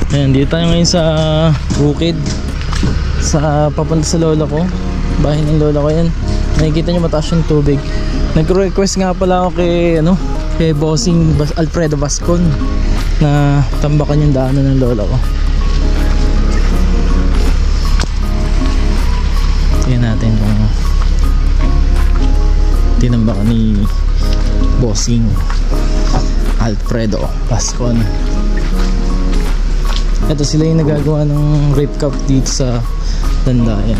Ayan, dito tayo ngayon sa bukid, sa papunta sa lola ko, bahay ng lola ko. Yan, nakikita nyo mataas yung tubig. Nag-request nga pala ako kay bossing Alfredo Bascon na tambakan yung daanan ng lola ko. Tingnan natin kung tinambakan ni bossing Alfredo Bascon. Ito sila yung nagagawa ng rape cup dito sa Dandayan.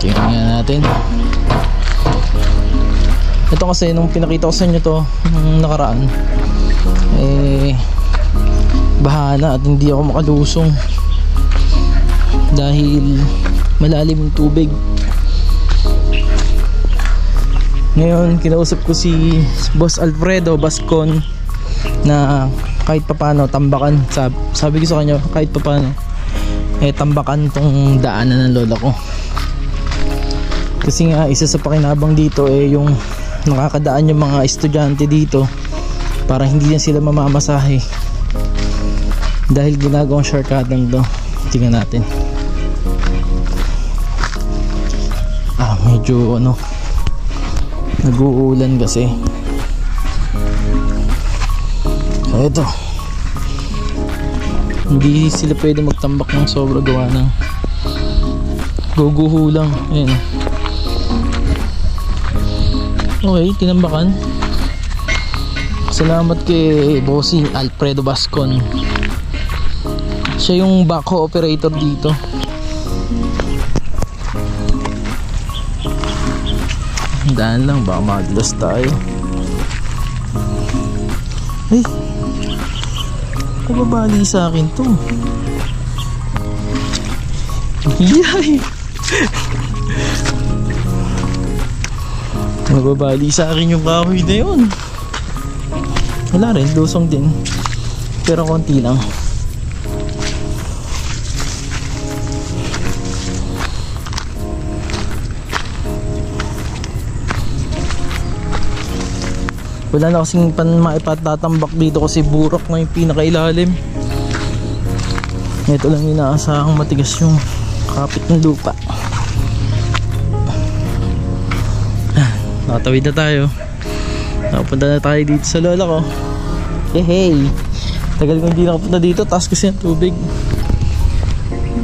Tingnan natin. Ito kasi nung pinakita ko sa inyo to nung nakaraan, bahana at hindi ako makalusong dahil malalim yung tubig. Ngayon kinausap ko si Boss Alfredo Bascon na kahit papano tambakan, sabi ko sa kanya kahit papano tambakan tong daanan ng lola ko, kasi nga isa sa pakinabang dito yung nakakadaan yung mga estudyante dito para hindi na sila mamamasahe dahil ginagawang shortcut lang to. Tingnan natin. Medyo nag-uulan kasi. So ito, hindi sila pwede magtambak ng sobra, gawa ng guguho lang. Ayan. Okay, tinambakan. Salamat kay bossing Alfredo Bascon. Siya yung backhoe operator dito. Daan lang, baka madulas tayo. Ay, kababali sa akin to. Yay! Nababali sa akin yung kahoy na yun. Wala rin, lusong din, pero konti lang. Wala na kasing maipatatambak dito kasi burok na yung pinakailalim. Ito lang yung inaasahang matigas yung kapit ng lupa. Nakatawid na tayo. Nakapunta na tayo dito sa lola ko. Hey, tagal ko hindi nakapunta dito, taas kasi ang tubig.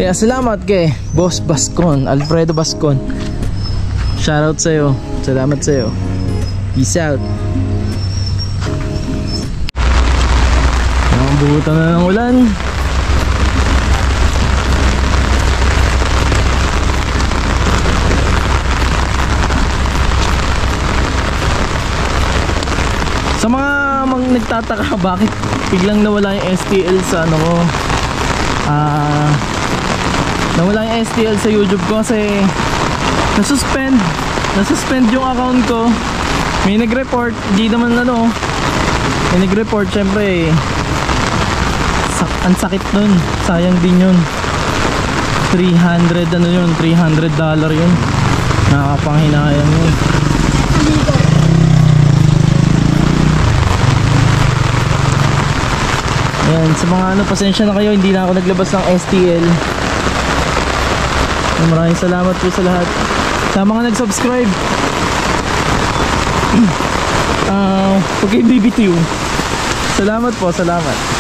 Kaya salamat kay Boss Bascon, Alfredo Bascon. Shoutout sa'yo. Salamat sa'yo. Peace out. Buhutan na ng ulan. Sa mga nagtataka bakit biglang nawala yung STL sa nawala yung STL sa YouTube ko, kasi nasuspend yung account ko. May nag-report, hindi naman may nag-report, syempre ang sakit nun, sayang din yun. $300 yun, nakakapanghinayang yun. Ayan, sa mga pasensya na kayo, hindi na ako naglabas ng STL. Maraming salamat po sa lahat, sa mga nag-subscribe. Okay, BBTU, salamat po, salamat.